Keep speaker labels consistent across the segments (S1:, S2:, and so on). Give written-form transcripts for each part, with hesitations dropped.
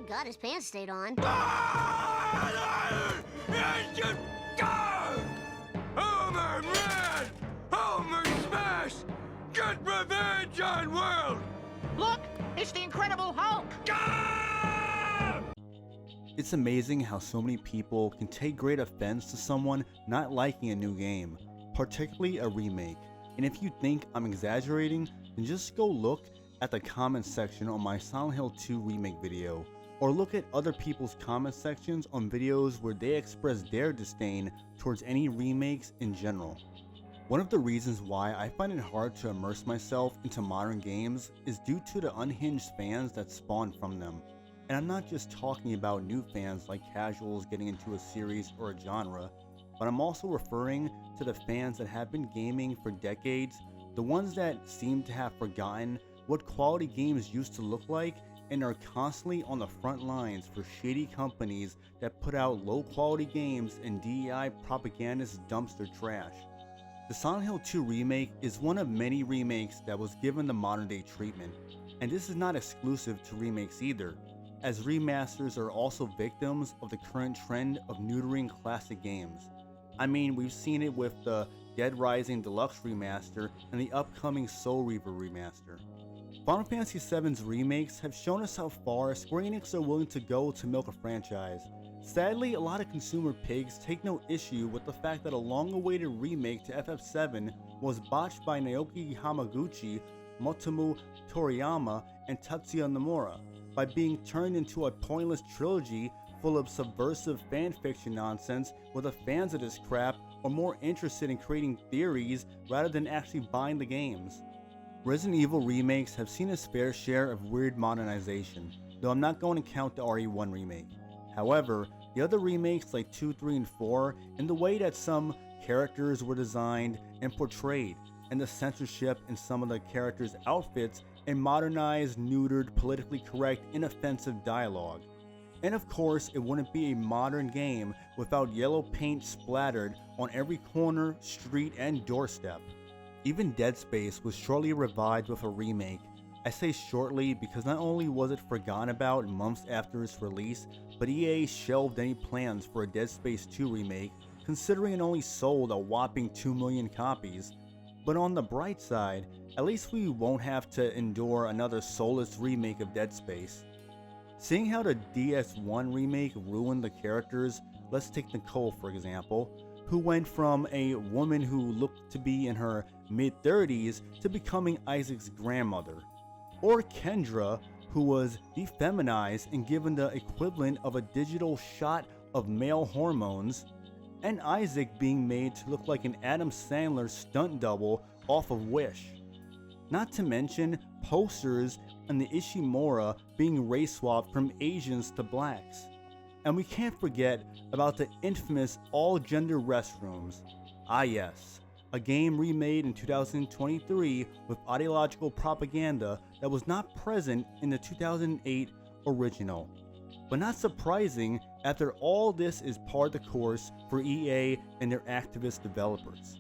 S1: God, his pants stayed on.
S2: Homer man! Homer smash! Get revenge on world!
S3: Look, it's the Incredible Hulk!
S4: It's amazing how so many people can take great offense to someone not liking a new game, particularly a remake. And if you think I'm exaggerating, then just go look at the comment section on my Silent Hill 2 remake video, or look at other people's comment sections on videos where they express their disdain towards any remakes in general. One of the reasons why I find it hard to immerse myself into modern games is due to the unhinged fans that spawn from them. And I'm not just talking about new fans like casuals getting into a series or a genre, but I'm also referring to the fans that have been gaming for decades, the ones that seem to have forgotten what quality games used to look like and are constantly on the front lines for shady companies that put out low quality games and DEI propagandist dumpster trash. The Silent Hill 2 remake is one of many remakes that was given the modern day treatment, and this is not exclusive to remakes either, as remasters are also victims of the current trend of neutering classic games. I mean, we've seen it with the Dead Rising Deluxe remaster and the upcoming Soul Reaver remaster. Final Fantasy VII's remakes have shown us how far Square Enix are willing to go to milk a franchise. Sadly, a lot of consumer pigs take no issue with the fact that a long-awaited remake to FF7 was botched by Naoki Hamaguchi, Motomu Toriyama, and Tatsuya Nomura by being turned into a pointless trilogy full of subversive fanfiction nonsense where the fans of this crap are more interested in creating theories rather than actually buying the games. Resident Evil remakes have seen its fair share of weird modernization, though I'm not going to count the RE1 remake. However, the other remakes like 2, 3, and 4, and the way that some characters were designed and portrayed, and the censorship in some of the characters' outfits, and modernized, neutered, politically correct, inoffensive dialogue. And of course, it wouldn't be a modern game without yellow paint splattered on every corner, street, and doorstep. Even Dead Space was shortly revived with a remake. I say shortly because not only was it forgotten about months after its release, but EA shelved any plans for a Dead Space 2 remake, considering it only sold a whopping 2 million copies. But on the bright side, at least we won't have to endure another soulless remake of Dead Space. Seeing how the DS1 remake ruined the characters, let's take Nicole for example, who went from a woman who looked to be in her mid-30s to becoming Isaac's grandmother. Or Kendra, who was defeminized and given the equivalent of a digital shot of male hormones, and Isaac being made to look like an Adam Sandler stunt double off of Wish. Not to mention posters and the Ishimura being race swapped from Asians to blacks. And we can't forget about the infamous all-gender restrooms. Ah yes, a game remade in 2023 with ideological propaganda that was not present in the 2008 original. But not surprising after all this is par the course for EA and their activist developers.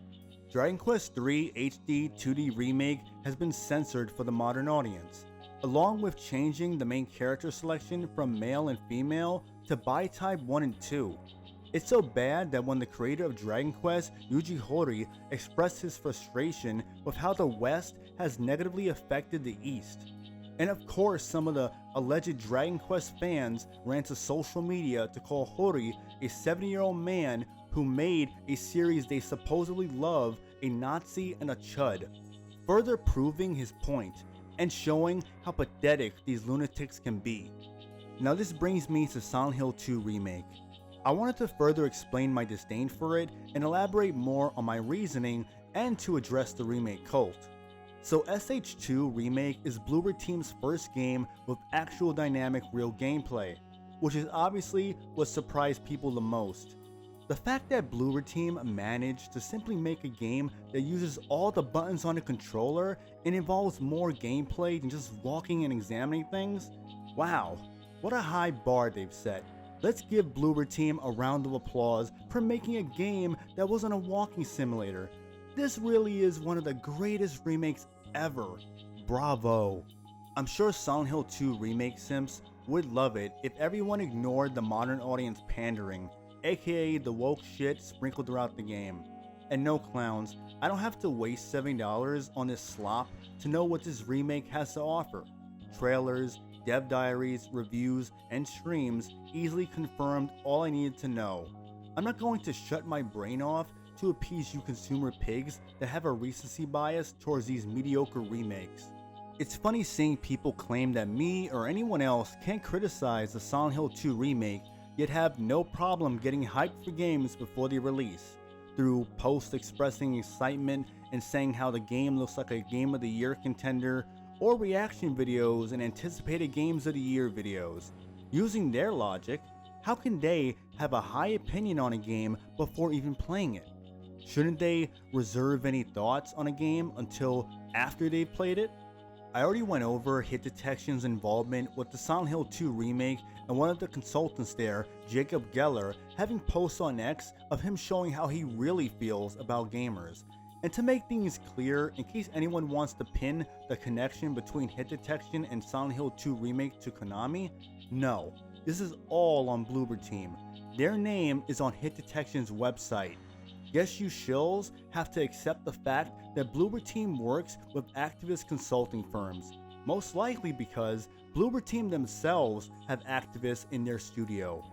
S4: Dragon Quest III HD 2D Remake has been censored for the modern audience, along with changing the main character selection from male and female to bi-type 1 and 2. It's so bad that when the creator of Dragon Quest, Yuji Horii, expressed his frustration with how the West has negatively affected the East. And of course, some of the alleged Dragon Quest fans ran to social media to call Horii a 70-year-old man who made a series they supposedly love a Nazi and a chud, further proving his point and showing how pathetic these lunatics can be. Now this brings me to Silent Hill 2 Remake. I wanted to further explain my disdain for it and elaborate more on my reasoning and to address the remake cult. So SH2 Remake is Bloober Team's first game with actual dynamic real gameplay, which is obviously what surprised people the most. The fact that Bloober Team managed to simply make a game that uses all the buttons on a controller and involves more gameplay than just walking and examining things? Wow, what a high bar they've set. Let's give Bloober Team a round of applause for making a game that wasn't a walking simulator. This really is one of the greatest remakes ever. Bravo. I'm sure Silent Hill 2 Remake simps would love it if everyone ignored the modern audience pandering, aka the woke shit sprinkled throughout the game. And no clowns, I don't have to waste $70 on this slop to know what this remake has to offer. Trailers, dev diaries, reviews, and streams easily confirmed all I needed to know. I'm not going to shut my brain off to appease you consumer pigs that have a recency bias towards these mediocre remakes. It's funny seeing people claim that me or anyone else can't criticize the Silent Hill 2 remake, yet have no problem getting hyped for games before they release, through posts expressing excitement and saying how the game looks like a Game of the Year contender, or reaction videos and anticipated Games of the Year videos. Using their logic, how can they have a high opinion on a game before even playing it? Shouldn't they reserve any thoughts on a game until after they've played it? I already went over Hit Detection's involvement with the Silent Hill 2 remake and one of the consultants there, Jacob Geller, having posts on X of him showing how he really feels about gamers. And to make things clear, in case anyone wants to pin the connection between Hit Detection and Silent Hill 2 remake to Konami, no, this is all on Bloober Team. Their name is on Hit Detection's website. Yes, you shills have to accept the fact that Bloober Team works with activist consulting firms, most likely because Bloober Team themselves have activists in their studio.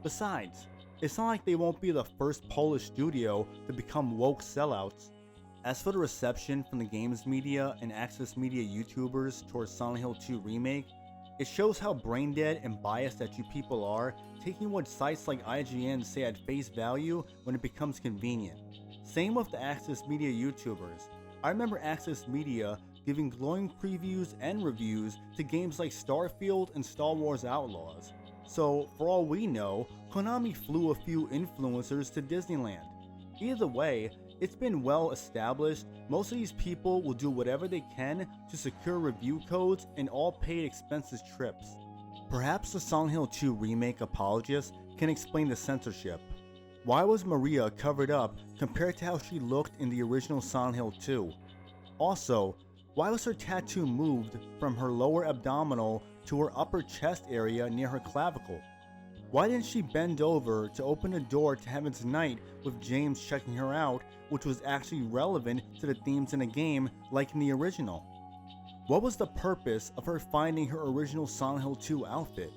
S4: Besides, it's not like they won't be the first Polish studio to become woke sellouts. As for the reception from the games media and access media YouTubers towards Silent Hill 2 remake, it shows how brain dead and biased that you people are, taking what sites like IGN say at face value when it becomes convenient. Same with the Access Media YouTubers. I remember Access Media giving glowing previews and reviews to games like Starfield and Star Wars Outlaws. So, for all we know, Konami flew a few influencers to Disneyland. Either way, it's been well established, most of these people will do whatever they can to secure review codes and all paid expenses trips. Perhaps the Silent Hill 2 remake apologists can explain the censorship. Why was Maria covered up compared to how she looked in the original Silent Hill 2? Also, why was her tattoo moved from her lower abdominal to her upper chest area near her clavicle? Why didn't she bend over to open a door to Heaven's Night with James checking her out, which was actually relevant to the themes in the game like in the original? What was the purpose of her finding her original Silent Hill 2 outfit?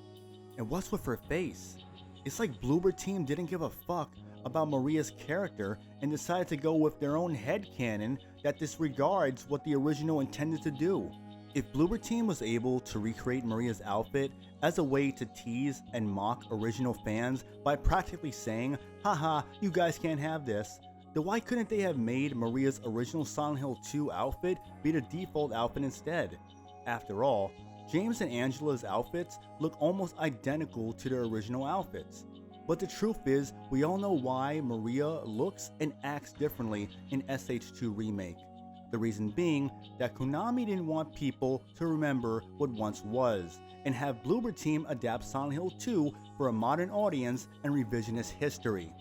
S4: And what's with her face? It's like Bloober Team didn't give a fuck about Maria's character and decided to go with their own headcanon that disregards what the original intended to do. If Bloober Team was able to recreate Maria's outfit as a way to tease and mock original fans by practically saying, haha, you guys can't have this, then why couldn't they have made Maria's original Silent Hill 2 outfit be the default outfit instead? After all, James and Angela's outfits look almost identical to their original outfits. But the truth is, we all know why Maria looks and acts differently in SH2 Remake. The reason being that Konami didn't want people to remember what once was, and have Bloober Team adapt Silent Hill 2 for a modern audience and revisionist history.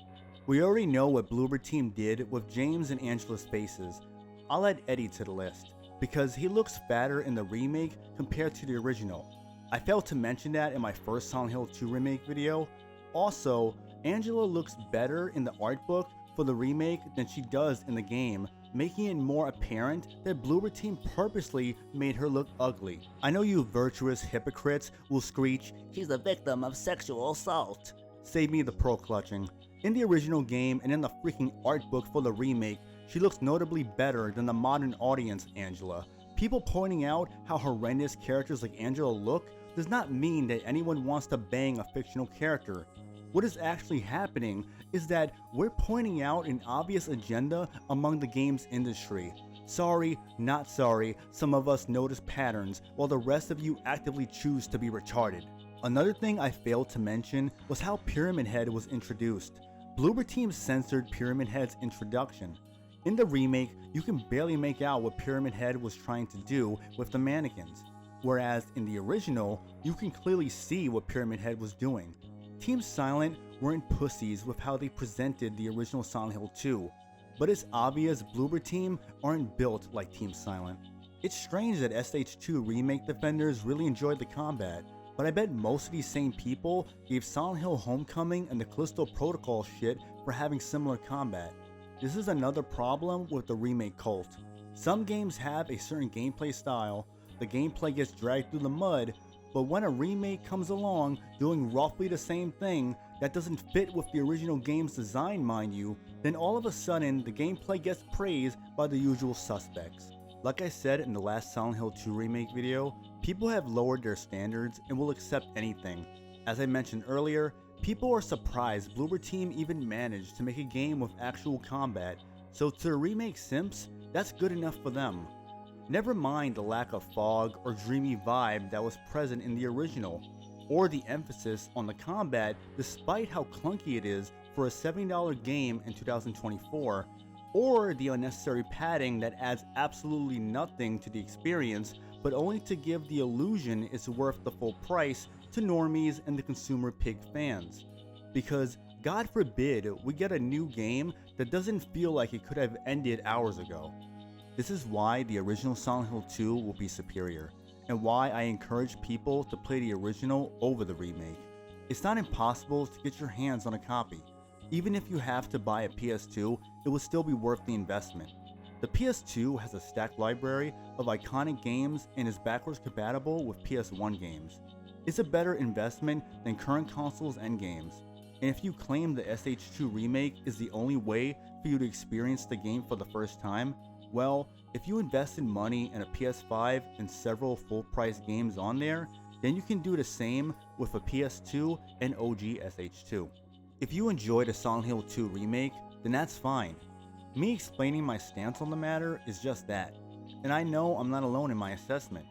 S4: We already know what Bloober Team did with James and Angela's faces. I'll add Eddie to the list, because he looks fatter in the remake compared to the original. I failed to mention that in my first Silent Hill 2 remake video. Also, Angela looks better in the art book for the remake than she does in the game, making it more apparent that Bloober Team purposely made her look ugly. I know you virtuous hypocrites will screech, "She's a victim of sexual assault." Save me the pearl clutching. In the original game and in the freaking art book for the remake, she looks notably better than the modern audience Angela. People pointing out how horrendous characters like Angela look does not mean that anyone wants to bang a fictional character. What is actually happening is that we're pointing out an obvious agenda among the games industry. Sorry, not sorry, some of us notice patterns while the rest of you actively choose to be retarded. Another thing I failed to mention was how Pyramid Head was introduced. Bloober Team censored Pyramid Head's introduction. In the remake, you can barely make out what Pyramid Head was trying to do with the mannequins, whereas in the original, you can clearly see what Pyramid Head was doing. Team Silent weren't pussies with how they presented the original Silent Hill 2, but it's obvious Bloober Team aren't built like Team Silent. It's strange that SH2 Remake defenders really enjoyed the combat, but I bet most of these same people gave Silent Hill Homecoming and the Callisto Protocol shit for having similar combat. This is another problem with the remake cult. Some games have a certain gameplay style, the gameplay gets dragged through the mud, but when a remake comes along doing roughly the same thing that doesn't fit with the original game's design, mind you, then all of a sudden the gameplay gets praised by the usual suspects. Like I said in the last Silent Hill 2 remake video, people have lowered their standards and will accept anything. As I mentioned earlier, people are surprised Bloober Team even managed to make a game with actual combat, so to the remake simps, that's good enough for them. Never mind the lack of fog or dreamy vibe that was present in the original, or the emphasis on the combat despite how clunky it is for a $70 game in 2024, or the unnecessary padding that adds absolutely nothing to the experience but only to give the illusion it's worth the full price to normies and the consumer pig fans. Because God forbid we get a new game that doesn't feel like it could have ended hours ago. This is why the original Silent Hill 2 will be superior, and why I encourage people to play the original over the remake. It's not impossible to get your hands on a copy. Even if you have to buy a PS2, it will still be worth the investment. The PS2 has a stacked library of iconic games and is backwards compatible with PS1 games. It's a better investment than current consoles and games. And if you claim the SH2 remake is the only way for you to experience the game for the first time, well, if you invested money in a PS5 and several full-price games on there, then you can do the same with a PS2 and OG SH2. If you enjoyed a Silent Hill 2 remake, then that's fine. Me explaining my stance on the matter is just that, and I know I'm not alone in my assessment.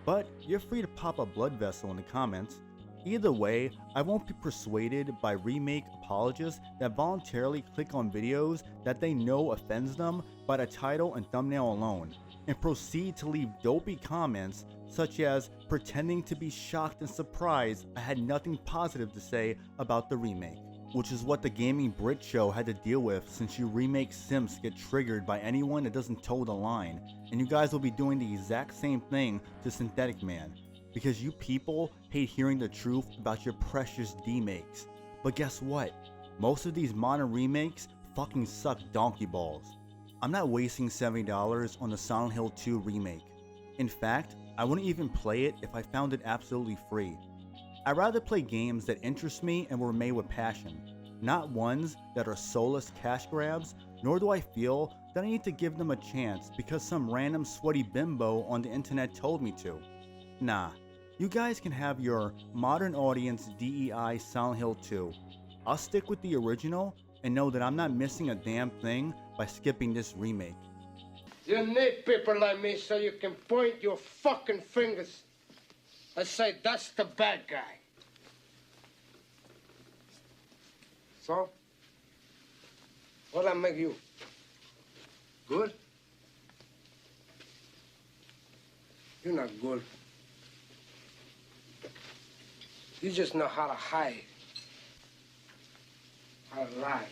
S4: But you're free to pop a blood vessel in the comments. Either way, I won't be persuaded by remake apologists that voluntarily click on videos that they know offends them by the title and thumbnail alone, and proceed to leave dopey comments such as pretending to be shocked and surprised I had nothing positive to say about the remake. Which is what the Gaming Brit show had to deal with since you remake simps get triggered by anyone that doesn't toe the line, and you guys will be doing the exact same thing to Synthetic Man, because you people hate hearing the truth about your precious D-makes. But guess what? Most of these modern remakes fucking suck donkey balls. I'm not wasting $70 on the Silent Hill 2 remake. In fact, I wouldn't even play it if I found it absolutely free. I'd rather play games that interest me and were made with passion, not ones that are soulless cash grabs, nor do I feel that I need to give them a chance because some random sweaty bimbo on the internet told me to. Nah, you guys can have your modern audience DEI Silent Hill 2. I'll stick with the original and know that I'm not missing a damn thing by skipping this remake.
S1: You need people like me so you can point your fucking fingers and say, that's the bad guy. So, what'll that make you? Good? You're not good. You just know how to hide, how to lie.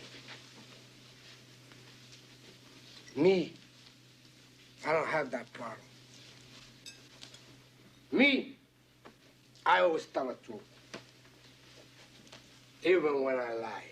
S1: Me, I don't have that problem. Me, I always tell the truth, even when I lie.